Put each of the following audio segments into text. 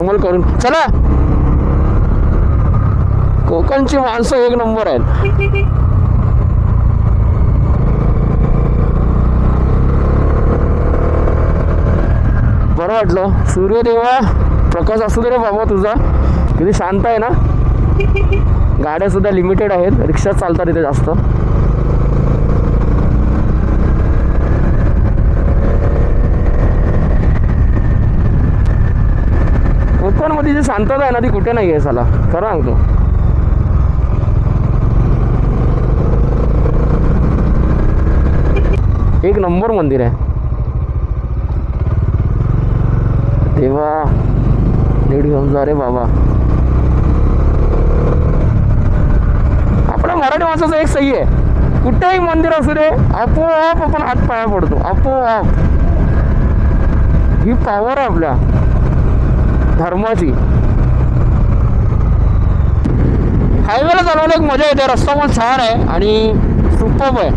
कमल करून चला. कोकणची माणसं एक नंबर आहेत. बरं वाटलं. सूर्यदेवा प्रकाश असू दे रे बाबा तुझा. किती शांत आहे ना. गाड्या सुद्धा लिमिटेड आहेत. रिक्षा चालतात इथे जास्त. कोकणमध्ये जी शांतता आहे ना ती कुठे नाही आहे साला. खरं सांगतो. एक नंबर मंदिर आहे. देवा नीट घेऊन जा रे बाबा. आपल्या मराठी माणसाचं एक सही आहे. कुठेही मंदिर असू दे आपोआप आपण हात पाया पडतो. आपोआप. ही पॉवर आहे आपल्या धर्माची. हायवेला चालवायला एक मजा येते. रस्ता पण छान आहे आणि सुपर्ब आहे.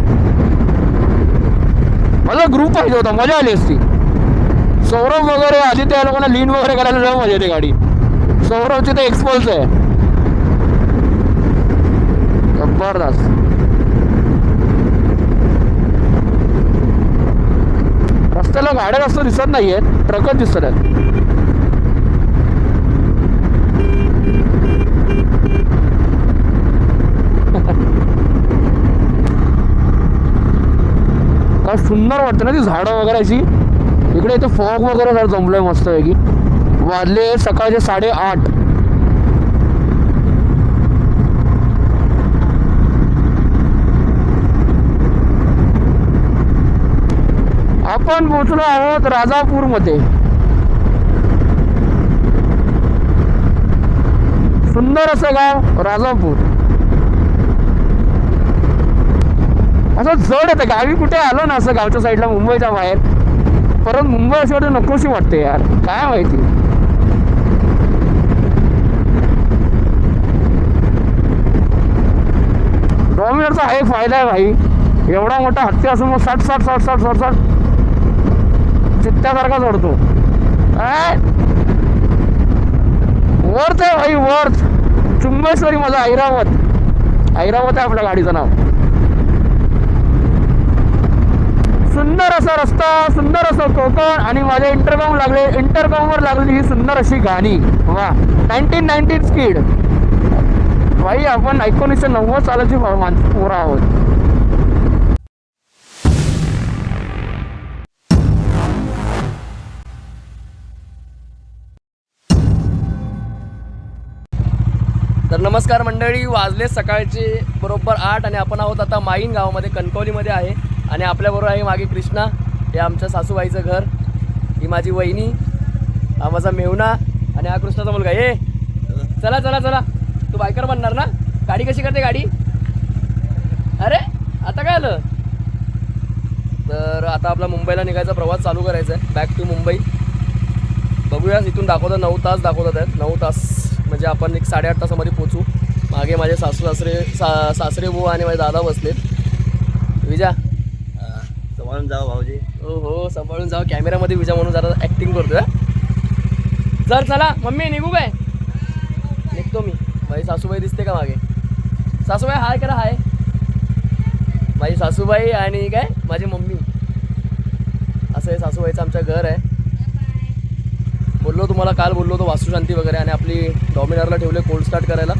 मला ग्रुप पाहिजे होता. मजा आली असती. सौरभ वगैरे आधी त्या लोकांना लीन वगैरे करायला लय मजा येते गाडी. सौरभची तर एक्सपल्स आहे जबरदस्त. रस्त्याला गाड्या जास्त दिसत नाहीयेत. ट्रकच दिसत आहेत. काय सुंदर वाटतं ना ती झाडं वगैरे अशी. इकडे इथे फॉग वगैरे जर जमलोय मस्त आहे की. वाजले सकाळचे 8:30. आपण पोहोचलो आहोत राजापूरमध्ये. सुंदर असं गाव राजापूर. असं जड येतं गावी. कुठे आलो ना असं गावच्या साईडला मुंबईच्या बाहेर परत मुंबई अशी वाटतं नकोशी वाटते यार. काय माहिती. डॉमिनरचा हा एक फायदा आहे भाई. एवढा मोठा हत्ती असून मग 60 चित्त्यासारखा चढतो. वर्थ आहे भाई वर्थ. चुंबेश्वरी माझा ऐरावत. ऐरावत आहे आपल्या गाडीचं नाव. सुंदर असा रस्ता. सुंदर असं कोकण. आणि माझ्या इंटरकॉमवर लागलेली ही सुंदर अशी गाणी. वा 1990 स्पीड भाई. आपण 1990 सालाची पोरं आहोत. तर नमस्कार मंडळी. वाजले सकाळचे बरोबर 8 आणि आपण आहोत आता माईन गावामध्ये कणकवलीमध्ये आहे. आणि आपल्याबरोबर आहे मागे कृष्णा. हे आमच्या सासूबाईचं घर. ही माझी वहिनी. हा माझा मेहुणा. आणि हा कृष्णाचा मुलगा. ये चला चला चला. तू बायकर बनणार ना. गाडी कशी करते गाडी. अरे आता काय आलं. तर आता आपला मुंबईला निघायचा प्रवास चालू करायचा आहे. Back to Mumbai. बघूया. इथून दाखवतात 9 तास दाखवतात आहेत. 9 तास म्हणजे आपण एक 8:30 तासामध्ये पोचू. मागे माझे सासरे भाऊ आणि माझे दादा बसलेत. विजा सांभाळून जाऊ भाऊजी. हो हो सांभाळून जाऊ. कॅमेरामध्ये विजा म्हणून जरा ॲक्टिंग करतोय. चल चला मम्मी निघू काय. निघतो मी. माझी सासूबाई दिसते का मागे. सासूबाई हाय करा. हाय. माझी सासूबाई आणि काय माझी मम्मी. असं हे सासूबाईचं आमचं घर आहे. बोललो तुम्हाला काल बोललो होतो वास्तुशांती वगैरे. आणि आपली डॉमिनरला ठेवले कोल्ड स्टार्ट करायला.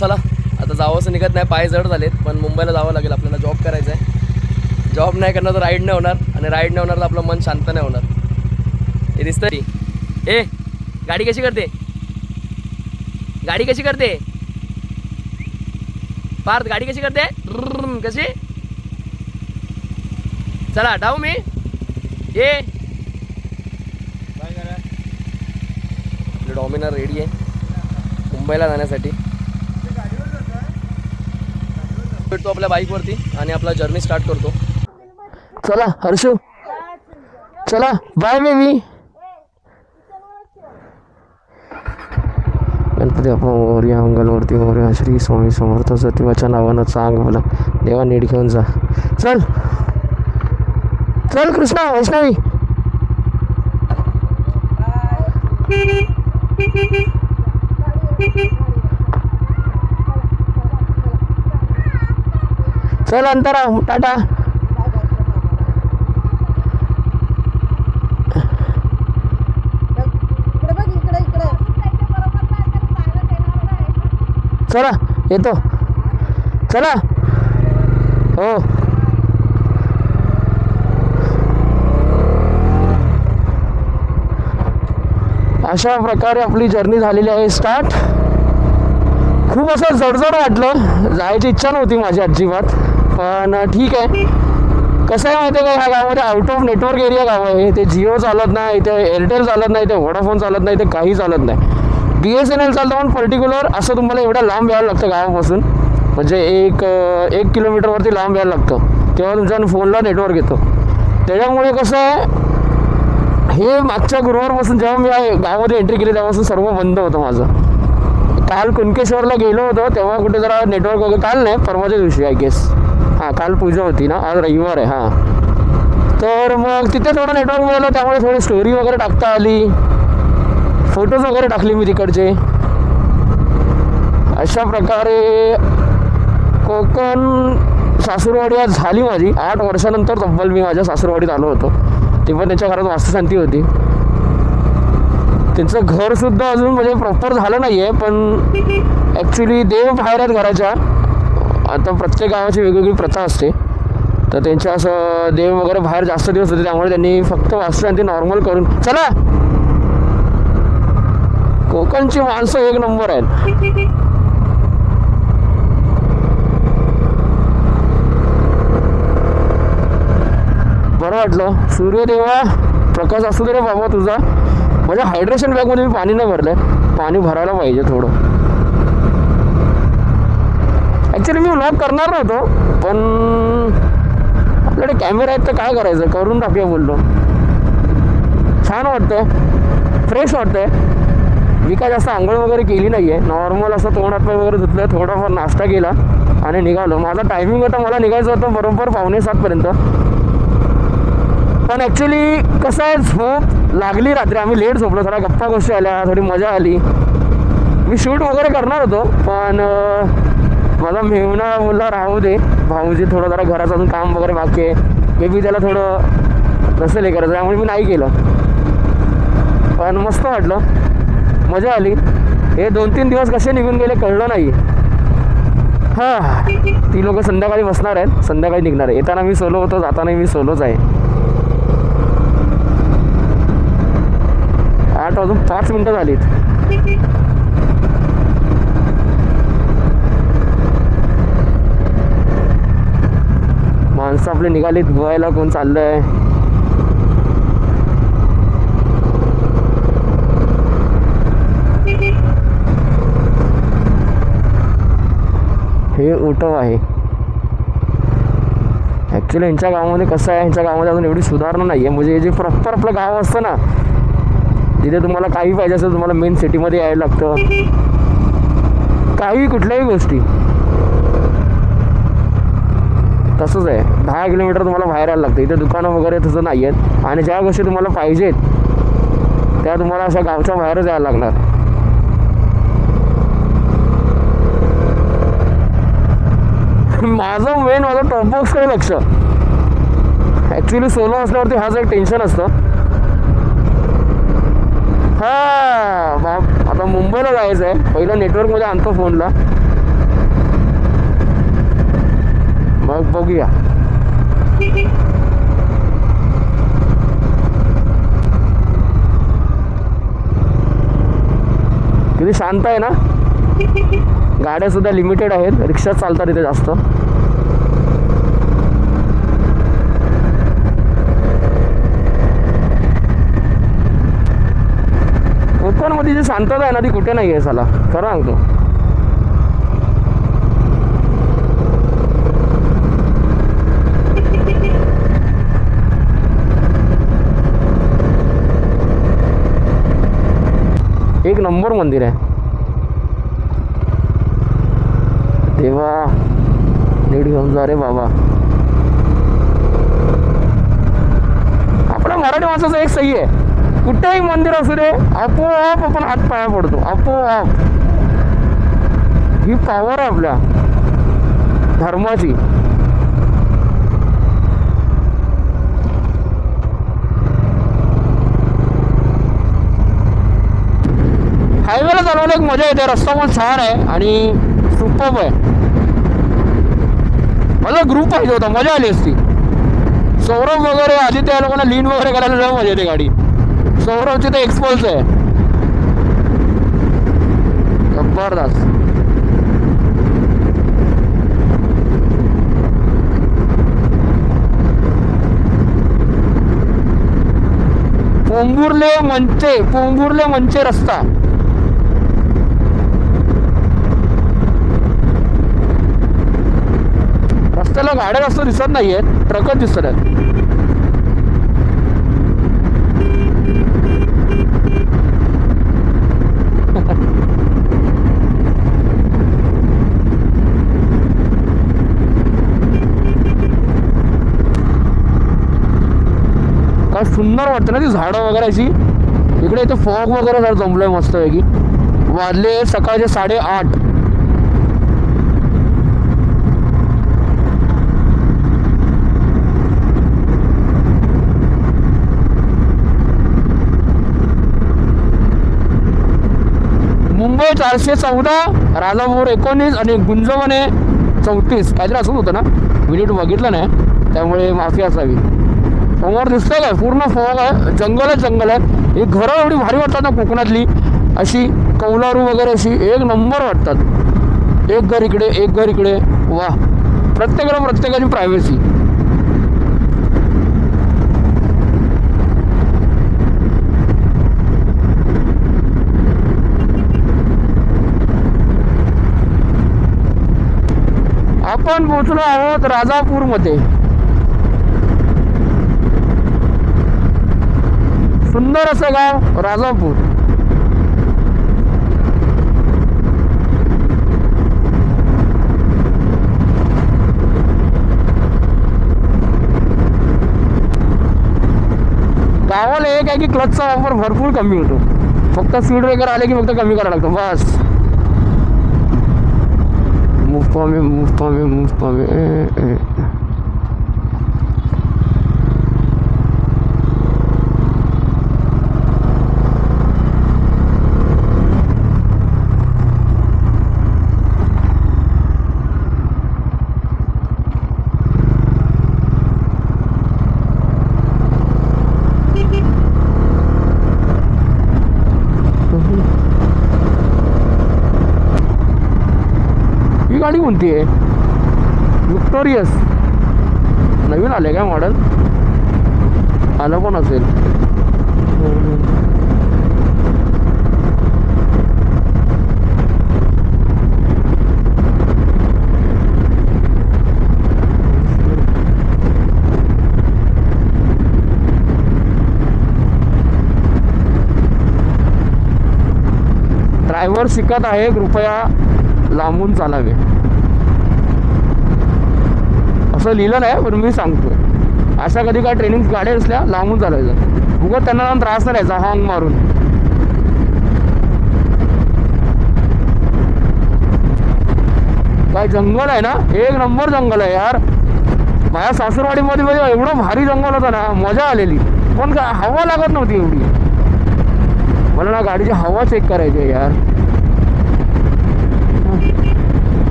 चला आता जावं असं निघत नाही. पाय जड झालेत. पण मुंबईला जावं लागेल आपल्याला. जॉब करायचा आहे. जॉब नाही करणार तर राईड नाही होणार. आणि राईड नाही होणार तर आपलं मन शांत नाही होणार. हे दिसतं ती. ए गाडी कशी करते. गाडी कशी करते. पार्थ गाडी कशी करते. कशी. चला डाऊ मी. ये डॉमिनर रेडी आहे मुंबईला जाण्यासाठी. भेटतो आपल्या बाईकवरती आणि आपला जर्नी स्टार्ट करतो. चला हर्षू. चला बाय बेबी. गणपती बाप्पा मोरया. मंगलमूर्ती मोरया. श्री स्वामी समर्थ सतीवाच्या नावानं चांग बोला. देवा नीट घेऊन जा. चल चल कृष्णा. वैष्णवी चल अंतरा टाटा. चला येतो. चला. हो अशा प्रकारे आपली जर्नी झालेली आहे स्टार्ट. खूप असं जडजड वाटलं, जायची इच्छा नव्हती माझी अजिबात, पण ठीक आहे. कसं आहे माहिती आहे का, ह्या गावामध्ये आउट ऑफ नेटवर्क एरिया गाव आहे. ते जिओ चालत नाही, ते एअरटेल चालत नाही, ते व्होडाफोन चालत नाही, ते काही चालत नाही. BSNL चालतं पण पर्टिक्युलर असं तुम्हाला एवढ्या लांब यायला लागतं गावापासून, म्हणजे एक किलोमीटरवरती लांब यायला लागतं, तेव्हा तुमच्या फोनला नेटवर्क येतं. त्याच्यामुळे कसं आहे, हे मागच्या गुरुवारपासून जेव्हा मी गावामध्ये एंट्री केली तेव्हापासून सर्व बंद होतं माझं. काल कुणकेश्वरला गेलो होतो तेव्हा कुठे जरा नेटवर्क वगैरे, काल नाही परवाच्या दिवशी आय गेस, हां काल पूजा होती ना, आज रविवार आहे. हां तर मग तिथे थोडं नेटवर्क मिळालं, त्यामुळे थोडी स्टोरी वगैरे टाकता आली, फोटोज वगैरे टाकले मी तिकडचे. अशा प्रकारे कोकण सासूरवाडी आज झाली माझी. 8 वर्षानंतर तब्बल मी माझ्या सासूरवाडीत आलो होतो. ते पण त्यांच्या घरात वास्तुशांती होती. त्यांचं घरसुद्धा अजून म्हणजे प्रॉपर झालं नाही आहे, पण ॲक्च्युली देव बाहेर आहेत घराच्या. आता प्रत्येक गावाची वेगवेगळी प्रथा असते, तर त्यांच्या असं देव वगैरे बाहेर जास्त दिवस होते, त्यामुळे त्यांनी फक्त वास्तुशांती नॉर्मल करून. चला, कोकणची माणसं एक नंबर आहेत. बरं वाटलं. सूर्यदेवा प्रकाश असू दे रे बाबा तुझा. माझ्या हायड्रेशन बॅगमध्ये मी पाणी नाही भरलं आहे, पाणी भरायला पाहिजे थोडं. ॲक्च्युली मी व्लॉग करणार नव्हतो, पण आपल्याकडे कॅमेरा आहेत तर काय करायचं, करून टाकूया बोललो. छान वाटतंय, फ्रेश वाटतंय. मी काय जास्त आंघोळ वगैरे केली नाही आहे, नॉर्मल असं तोंड हातपाय वगैरे धुतलं, थोडाफार नाश्ता केला आणि निघालो. माझा टायमिंग होता, मला निघायचं होतं बरोबर 6:45 पण ॲक्च्युली कसं आहे, झोप लागली रात्री, आम्ही लेट झोपलो, थोड्या गप्पा गोष्टी आल्या, थोडी मजा आली. मी शूट वगैरे करणार होतो, पण माझा मेहुणा बोलला राहू दे भाऊजी, थोडं जरा घराचं अजून काम वगैरे बाकी आहे, मे बी त्याला थोडं नसेल हे करायचं, त्यामुळे मी नाही केलं. पण मस्त वाटलं, मजा आली. हे 2-3 दिवस कसे निघून गेले कळलं नाही. हां, ती लोकं संध्याकाळी बसणार आहेत, संध्याकाळी निघणार आहे. येताना मी सोलो होतो, जातानाही मी सोलोच आहे. 8 वाजून 5 मिनटं झालीत. माणसं आपले निघालीत, गोव्याला कोण चाललंय. हे उटव आहे. ॲक्च्युली यांच्या गावामध्ये कसं आहे, यांच्या गावामध्ये अजून एवढी सुधारणा नाही आहे. म्हणजे जे प्रॉपर आपलं गाव असतं ना, तिथे तुम्हाला काही पाहिजे असेल तुम्हाला मेन सिटीमध्ये यायला लागतं, काही कुठल्याही गोष्टी. तसंच आहे, 10 किलोमीटर तुम्हाला बाहेर यायला लागतं. इथे दुकानं वगैरे तसं नाही आहेत, आणि ज्या गोष्टी तुम्हाला पाहिजेत त्या तुम्हाला अशा गावच्या बाहेरच यायला लागणार. माझं टॉपबॉक्सकडे लक्ष. ॲक्च्युली सोलो असल्यावरती हाच एक टेन्शन असतं. हां बाप, आता मुंबईला जायचं आहे, पहिलं नेटवर्कमध्ये आणतो फोनला, मग बघूया. किती शांत आहे ना. गाड्या सुद्धा लिमिटेड आहेत, रिक्षा चालतात इथे जास्त. कोकणमध्ये जी शांतता आहे ना ती कुठे नाही आहे साला, खरं सांगतो. एक नंबर मंदिर आहे. देवा नीट घेऊन जा रे बाबा. आपल्या मराठी माणसाचं एक सही आहे, कुठेही मंदिर असू दे, आपोआप आपण हात पाया पडतो, आपोआप. ही पॉवर आहे आपल्या धर्माची. हायवेला चालवायला एक मजा येते. रस्ता पण छान आहे आणि सुपर्ब आहे. मला ग्रुप पाहिजे होता, मजा आली असती. सौरभ वगैरे आधी त्या लोकांना लीन वगैरे करायला लय मजा येते गाडी. सौरभची तर एक्सपल्स आहे, जबरदस्त. पोंभुर्ले मंचे रस्ता. रस्त्याला गाड्या जास्त दिसत नाहीयेत, ट्रकच दिसत आहेत. काय सुंदर वाटतं ना ती झाडं वगैरे अशी. इकडे इथे फॉग वगैरे जर जमलंय मस्तपैकी. वाजले सकाळचे 8:30. मुंबई 414, राजापूर 19 आणि गुंजवणे 34 काहीतरी असंच होतं ना. मिनिट बघितलं नाही त्यामुळे माफी असावी. समोर दिसतंय काय, पूर्ण फॉग आहे, जंगल आहे. ही घरं एवढी भारी वाटतात ना कोकणातली, अशी कौलारू वगैरे अशी एक नंबर वाटतात. एक घर इकडे वा. प्रत्येकाला प्रत्येकाची प्रायव्हसी. आपण पोहोचलो आहोत राजापूरमध्ये. सुंदर असं गाव राजापूर. गावाला एक आहे की क्लचचा वापर भरपूर कमी होतो. फक्त स्पीड ब्रेकर आले की फक्त कमी करायला लागतो बस. move for me. ही गाडी कोणती आहे? विक्टोरियस. नवीन आले काय मॉडेल? आलं पण असेल. ड्रायव्हर शिकत आहे, कृपया लांबून चालावे. असं लिहिलं नाही पण मी सांगतोय. अशा कधी काय ट्रेनिंग गाड्या असल्या लांबून चालायचं. उगाच त्यांना त्रास नाही द्यायचा हॉर्न मारून. काय जंगल आहे ना, एक नंबर जंगल आहे यार. माझ्या सासूरवाडीमध्ये एवढं भारी जंगल होतं ना, मजा आलेली. पण काय हवा लागत नव्हती एवढी. मला ना गाडीची हवा चेक करायची आहे यार.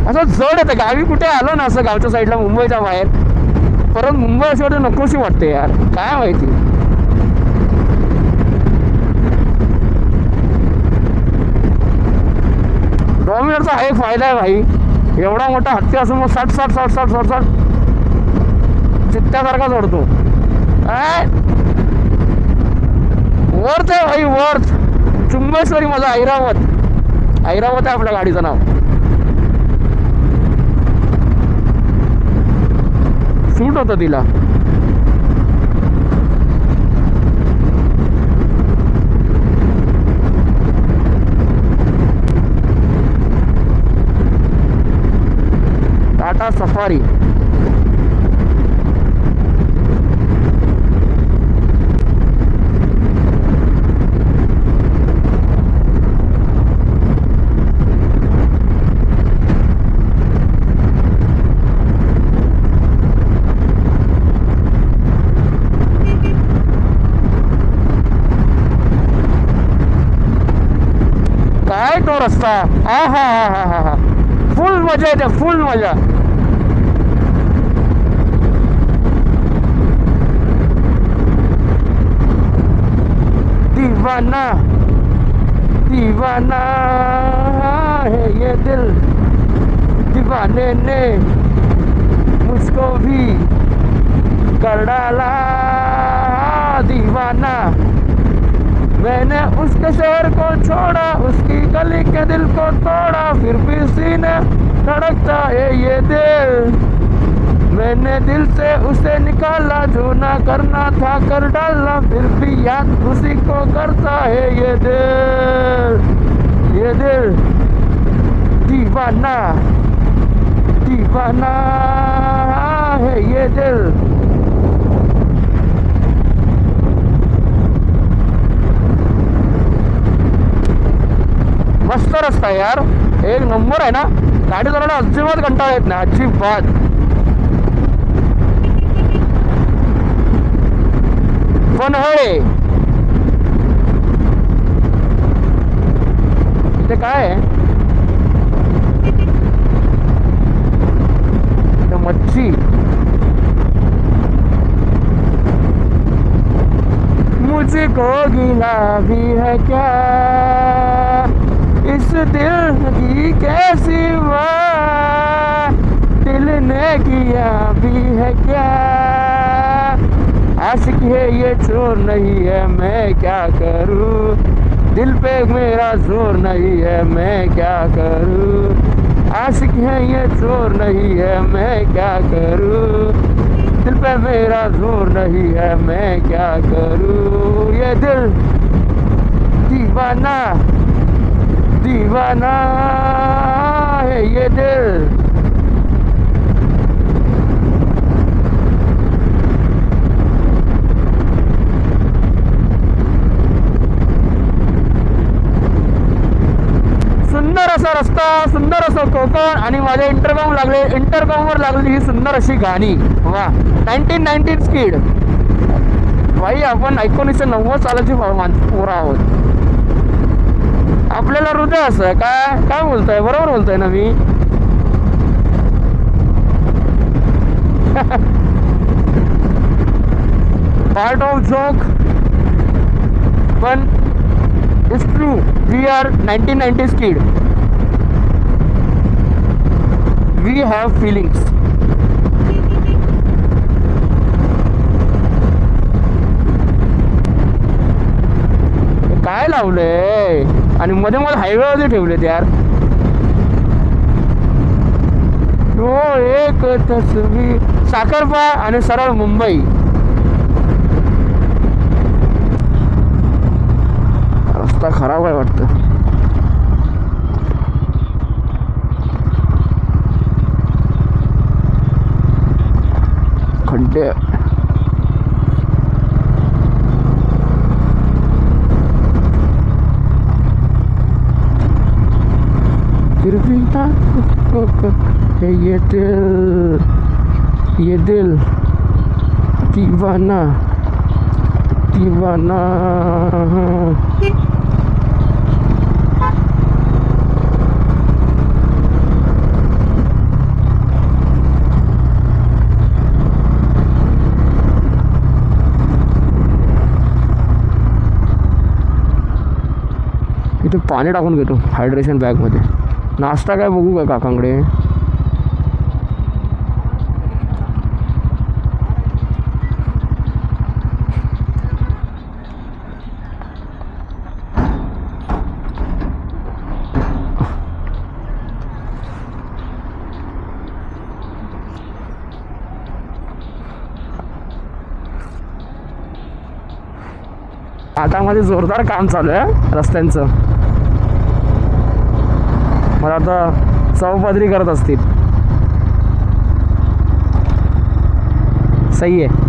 असं जड येतं गावी. कुठे आलो ना असं गावच्या साईडला मुंबईच्या बाहेर, परत मुंबई अशी वाटते नकोशी वाटते यार. काय माहिती. डॉमिनरचा हा एक फायदा आहे भाई. एवढा मोठा हत्ती असून मग 60 चित्त्यासारखा चढतो. वर्थ आहे भाई, वर्थ. चुंबेश्वरी माझा ऐरावत आहे आपल्या गाडीचं नाव. सूट होतं तिला. टाटा सफारी. काय तो रस्ता. हा हा हा हा हा हा. फुल मजा येते, फुल मजा. दीवाना दीवाना है ये दिल, दीवाने ने मुझको भी कर डाला दीवाना. मैंने उसके शहर को छोड़ा, उसकी गली के दिल को तोड़ा, फिर भी सीने धड़कता है ये दिल. मैंने दिल से उसे निकाला, जो ना करना था कर डाला, फिर भी याद उसी को करता है ये दिल. ये दिल दीवाना दीवाना है ये दिल. मस्त रस्ता आहे यार, एक नंबर आहे ना. गाडी चालवणं अजिबात कंटाळा येत नाही, अजिबात. पन्हाळे ते काय आहे? ते मच्छी. मुझको गिला भी है क्या इस दिल की कैसी बात, दिल ने किया भी है क्या. आशिक है ये चोर नहीं है, मैं क्या करूं. दिल पे मेरा जोर नहीं है, मैं क्या करूं. आशिक है ये चोर नहीं है, मैं क्या करूं. दिल पे मेरा जोर नहीं है, मैं क्या करूं. ये दिल दीवाना दीवाना है ये दिल. सुंदर असा रस्ता, सुंदर असं कोकण आणि माझ्या इंटरकॉमवर लागलेली ही सुंदर अशी गाणी. वा, 1919 स्पीड. भाई आपण 1990 सालाची पोरं आहोत. आपल्याला हृदय असं काय काय बोलतोय, बरोबर बोलतोय ना मी. पार्ट ऑफ जोक पण it's true. We are 1990s kid. We have feelings. काय लावलंय आणि मध्ये मध्ये हायवेवरती ठेवलेत यार. हो, एक तस्वीर. साखरपा आणि सरळ मुंबई. रस्ता खराब आहे वाटतं. खड्डे. फिर भी ये दिल दीवाना दीवाना. इथे पाणी टाकून घेतो हायड्रेशन बॅगमध्ये. नाश्ता काय बघू का काकांकडे. घाटामध्ये जोरदार काम चालू आहे रस्त्यांचं. मला आता चौपदरी करत असतील. सही आहे.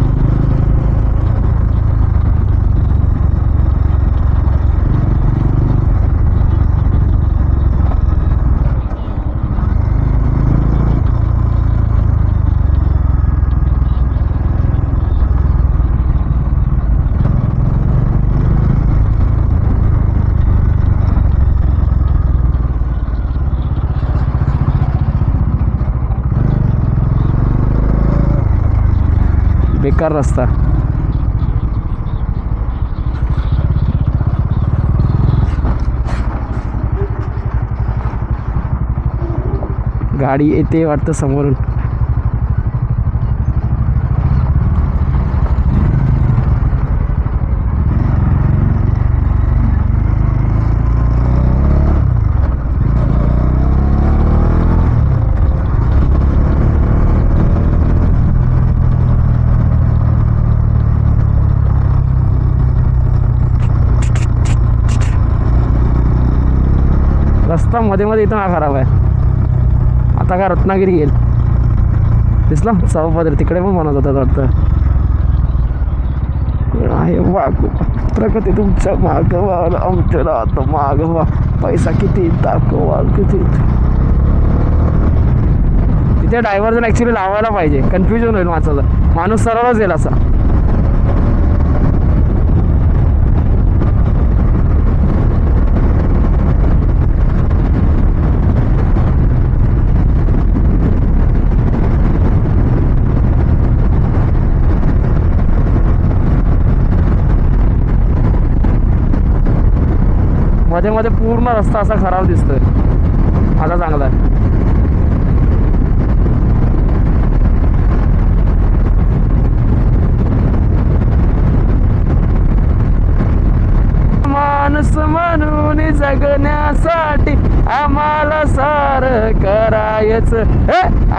बेकार रस्ता. गाडी येते वाटतं समोरून. रस्ता मध्ये मध्ये इथं हा खराब आहे. आता का रत्नागिरी येईल दिसला चौपदरी तिकडे पण बनवत होतात वाटतं. आहे वाग प्रगती तुमच्या मागं आमच्या राहतो मागं पैसा किती दाखवा किती. तिथे डायव्हर्जन ॲक्च्युली लावायला पाहिजे. कन्फ्युजन होईल माणसाचं. माणूस सरळच येईल असा. मध्ये मध्ये पूर्ण रस्ता असा खराब दिसतोय. आता चांगला आहे. माणूस म्हणून जगण्यासाठी आम्हाला सार करायचं.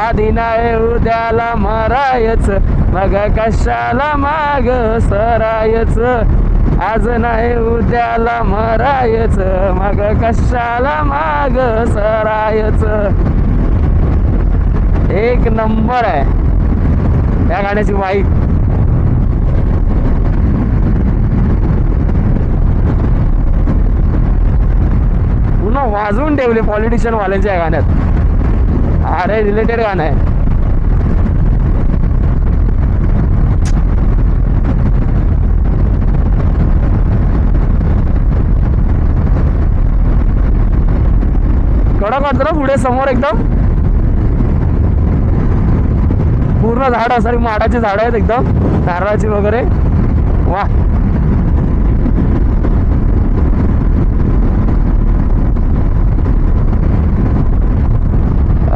आधी नाही उद्याला मरायचं. मग कशाला माग सरायचं. आज नाही उद्याला मरायचं. मग कशाला माग सरायचं. एक नंबर आहे या गाण्याची वाईट. पुन्हा वाजवून ठेवले पॉलिटिशियन वाल्यांच्या गाण्यात. अरे रिलेटेड गाणं आहे. कडक वाटतं ना पुढे समोर एकदम पूर्ण झाड असणारी माडाची झाडं आहेत एकदम नारळाची वगैरे. वा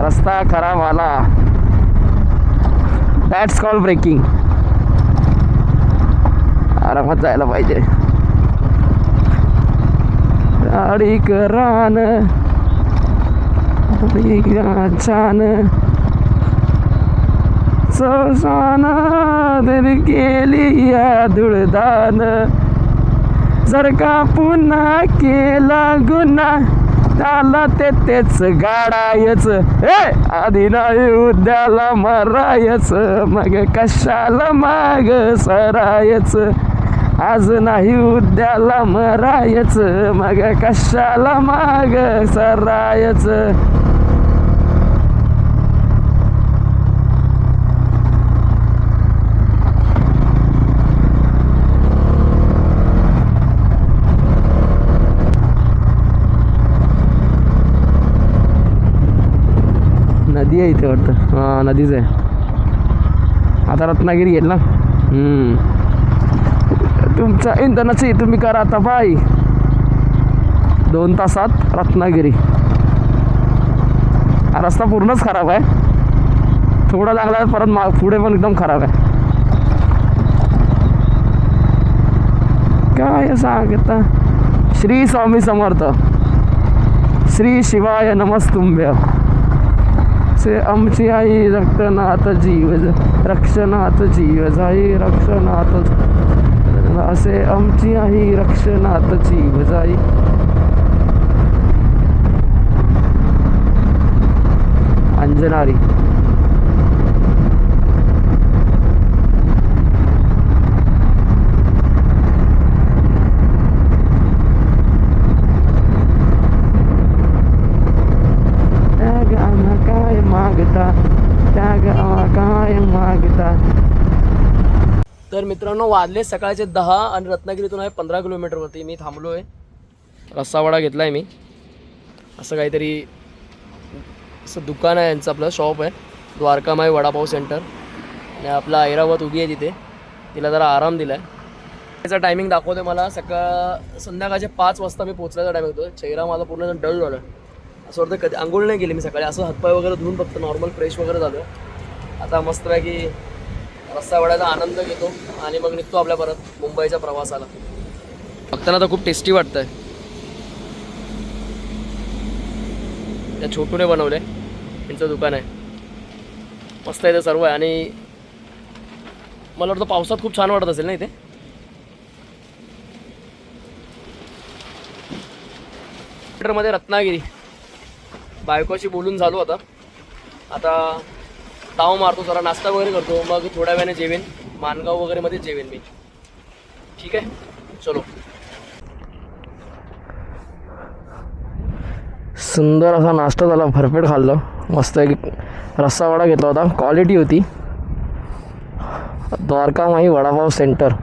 रस्ता खराब आला. That's call breaking. आरामात जायला पाहिजे. गाडी करान छान ससाना दर केली या धुळदान. जर का पुन्हा केला गुन्हा त्याला तेच गाडायच. आधी नाही उद्याला मरायच. मग कशाला माग सरायच. आज नाही उद्याला मरायच. मग कशाला माग सरायच. नदी आहे इथे वाटतं. हां नदीच आहे. आता रत्नागिरी येईल ना. तुमच्या इंधनाची तुम्ही करा आता बाई. 2 तासात रत्नागिरी. हा रस्ता पूर्णच खराब आहे. थोडा लागला आहे परत पुढे पण एकदम खराब आहे. काय सांगता. श्री स्वामी समर्थ. श्री शिवाय नमस्तुभ्य. से आमची आई रक्तनाथ जीव रक्षणात जीव जाई रक्षणात असे आमची आई रक्षणातची भजाई. अंजनारी त्याग आम्हा काय मागता, त्याग आम्हा काय मागता. तर मित्रांनो वाजले सकाळचे 10 आणि रत्नागिरीतून आहे 15 किलोमीटरवरती मी थांबलो आहे. रस्सावडा घेतला आहे मी. असं काहीतरी असं दुकान आहे यांचं, आपलं शॉप आहे द्वारकामाई वडापाव सेंटर. आणि आपला ऐरावत उभी आहे तिथे, तिला जरा आराम दिला आहे. त्याचा टायमिंग दाखवते मला. संध्याकाळचे 5 वाजता मी पोचल्याचा टायमिंग होतो. चेहरा माझा पूर्ण डल झाला. असं वाटतं कधी आंघोळ नाही केली मी सकाळी. असं हातपाय वगैरे धुवून फक्त नॉर्मल फ्रेश वगैरे झालो. आता मस्तपैकी रस्सावड्याचा आनंद घेतो आणि मग निघतो आपल्या परत मुंबईच्या प्रवासाला. बघताना तर खूप टेस्टी वाटतं आहे. त्या छोटूने बनवलं आहे, त्यांचं दुकान आहे. मस्त आहे ते सर्व आहे. आणि मला वाटतं पावसात खूप छान वाटत असेल ना इथे. मध्ये रत्नागिरी बायकोशी बोलून झालो आता ताव मारतो, जरा नाश्ता वगैरे करतो, मग थोड्या वेळाने जेवेन. मानगाव वगैरे मध्ये जेवेन मी. ठीक आहे, चलो. सुंदर असा नाश्ता झाला, भरपेट खाल्लं. मस्त एक रस्सावडा घेतला होता, क्वालिटी होती. द्वारकामाई वडापाव सेंटर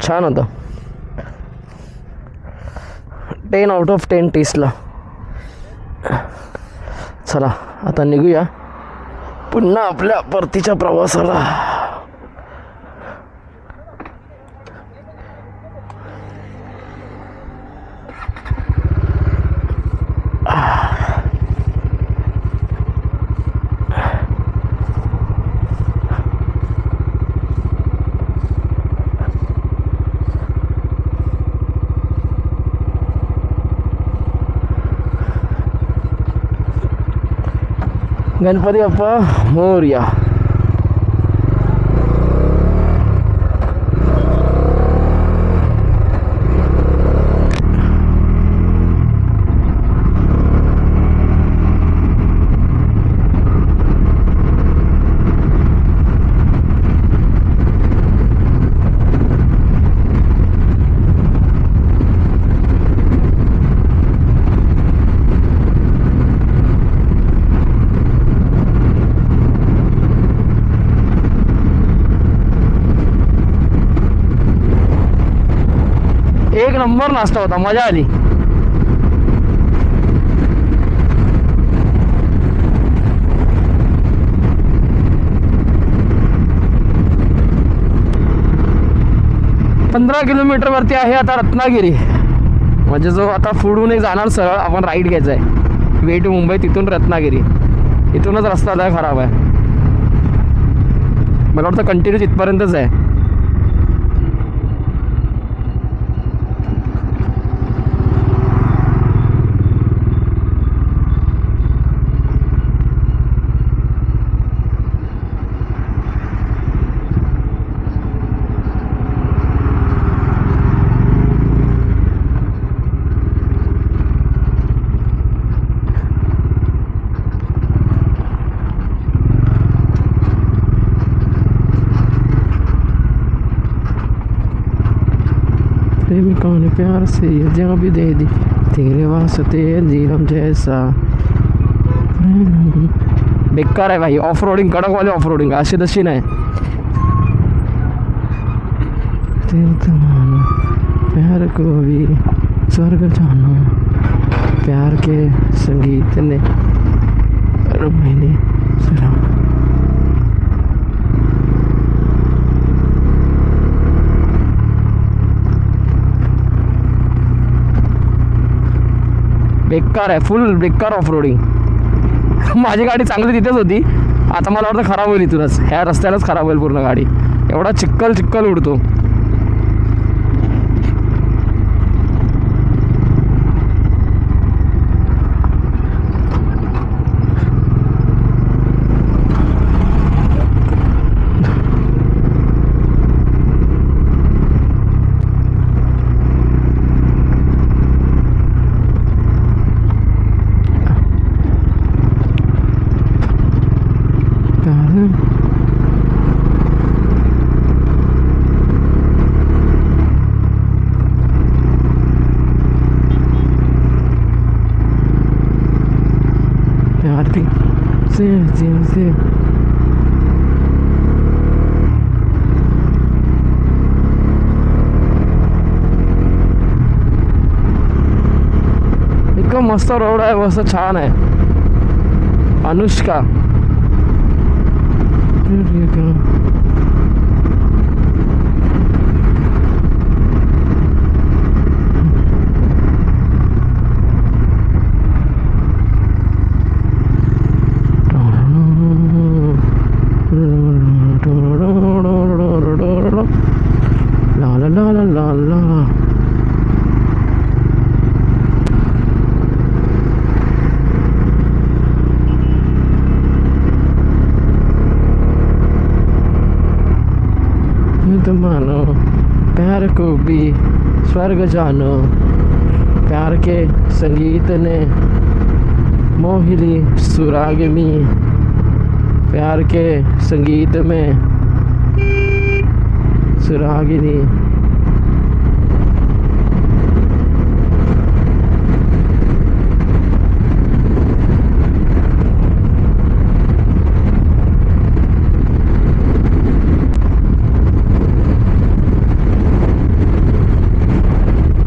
छान होतं. 10 आउट ऑफ 10 टेस्टला. चला आता निघूया पुन्हा आपल्या परतीच्या प्रवासाला. गणपती बाप्पा मोरया. एक नंबर नाश्ता होता, मजा आली. पंधरा किलोमीटर वरती आहे आता रत्नागिरी. म्हणजे जो आता पुढून एक जाणार सरळ आपण राईट घ्यायचा आहे वे टू मुंबई, तिथून रत्नागिरी. इथूनच रस्ता लय खराब आहे. मला वाटतं कंटिन्यू तिथपर्यंतच आहे. प्रेमिका ने प्यार से ये जहाँ भी दे दी, तेरे वास्ते जीवन जैसा. बेकार आहे भाई, ऑफ रोडिंग, कडकवाले ऑफ रोडिंग, अशी तशी नाही. प्यार को भी स्वर्ग जानो, प्यार के संगीत ने मैंने सुना. बेकार आहे, फुल बेकार ऑफ रोडिंग. माझी गाडी चांगली तिथेच होती, आता मला वाटतं खराब होईल इथूनच. ह्या रस्त्यालाच खराब होईल पूर्ण गाडी. एवढा चिक्कल उडतो. इतका मस्त रोड आहे, मस्त छान आहे. अनुष्का ला ला ला ला ला ला. मानो प्यार को भी स्वर्ग जानो, प्यार के संगीत ने मोहिली सुरागमी, प्यार के संगीत में सुरागिनी.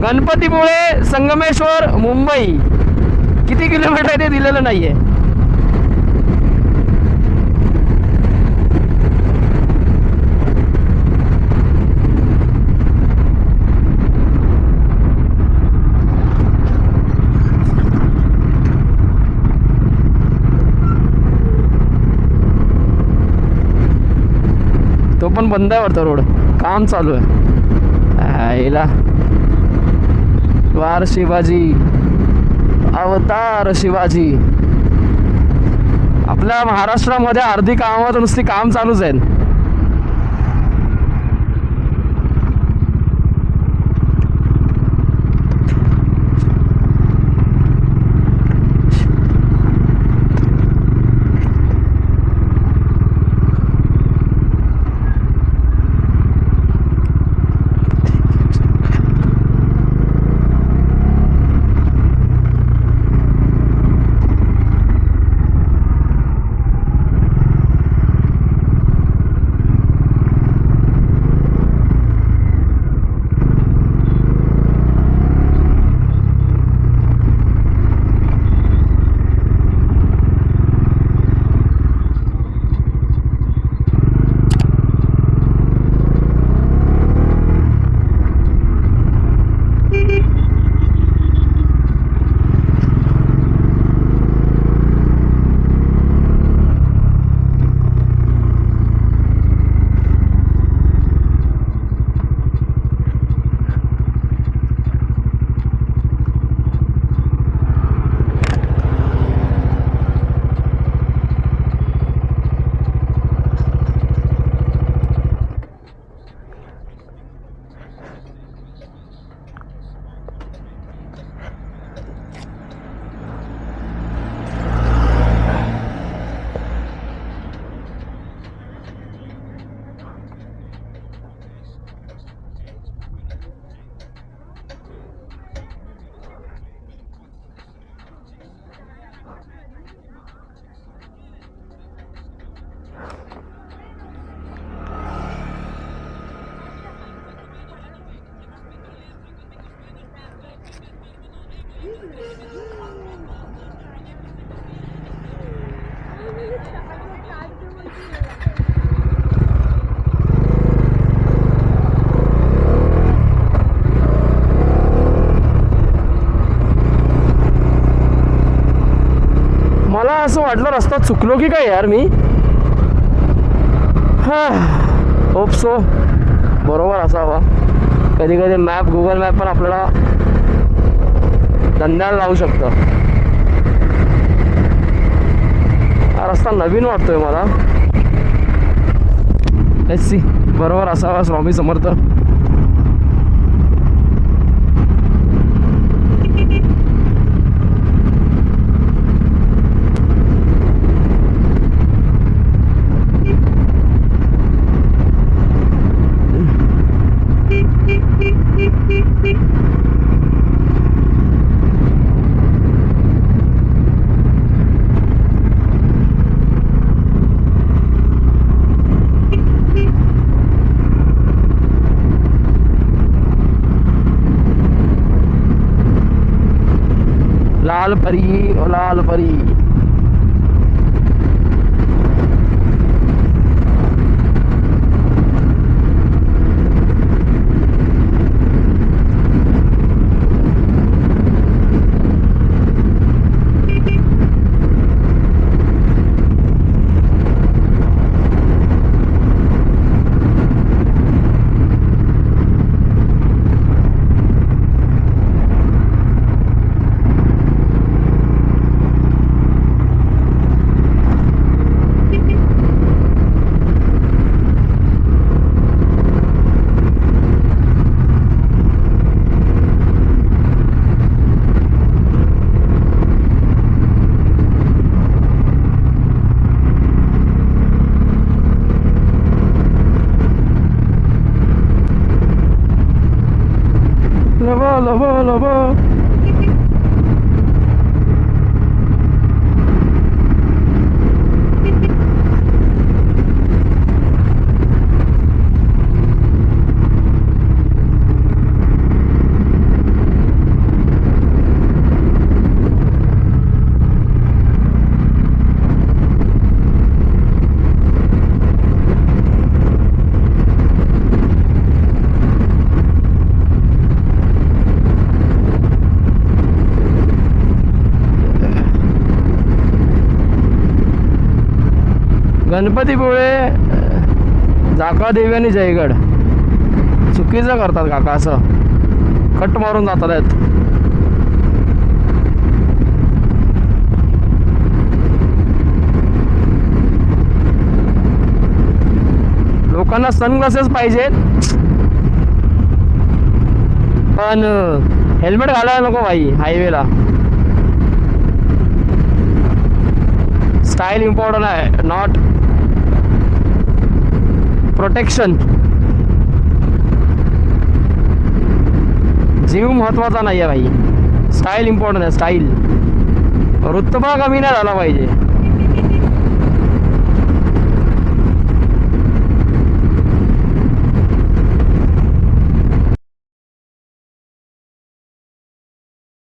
गणपतीपुळे संगमेश्वर मुंबई किती किलोमीटर आहे ते दिलेलं नाहीये. तो पण बंद आहे वाटतं रोड, काम चालू आहे. आईला वार शिवाजी, अवतार शिवाजी. आपल्या महाराष्ट्रामध्ये अर्धी कामात नुसती काम चालूच आहेत. मला असं वाटलं रस्ता चुकलो की काय यार मी. होप सो बरोबर असावा. कधी कधी मॅप, गुगल मॅप पण आपल्याला धंद्याला लावू शकतं. हा रस्ता नवीन वाटतोय मला. लेट्स सी बरोबर असावा. स्वामी समर्थ. लाल परी ओ लाल परी. लबो लबो लबो. गणपतीपुळे जाकादेवी आणि जयगड चुकीचं करतात काका. असं कट मारून जातात आहेत. लोकांना सनग्लासेस पाहिजेत पण हेल्मेट घालायला नको भाई हायवेला. स्टाईल इम्पॉर्टंट आहे नॉट प्रोटेक्शन. जीव महत्वाचा नाही आहे भाई. स्टाईल इम्पॉर्टंट आहे. स्टाईल रुतबा कमी नाही झाला पाहिजे.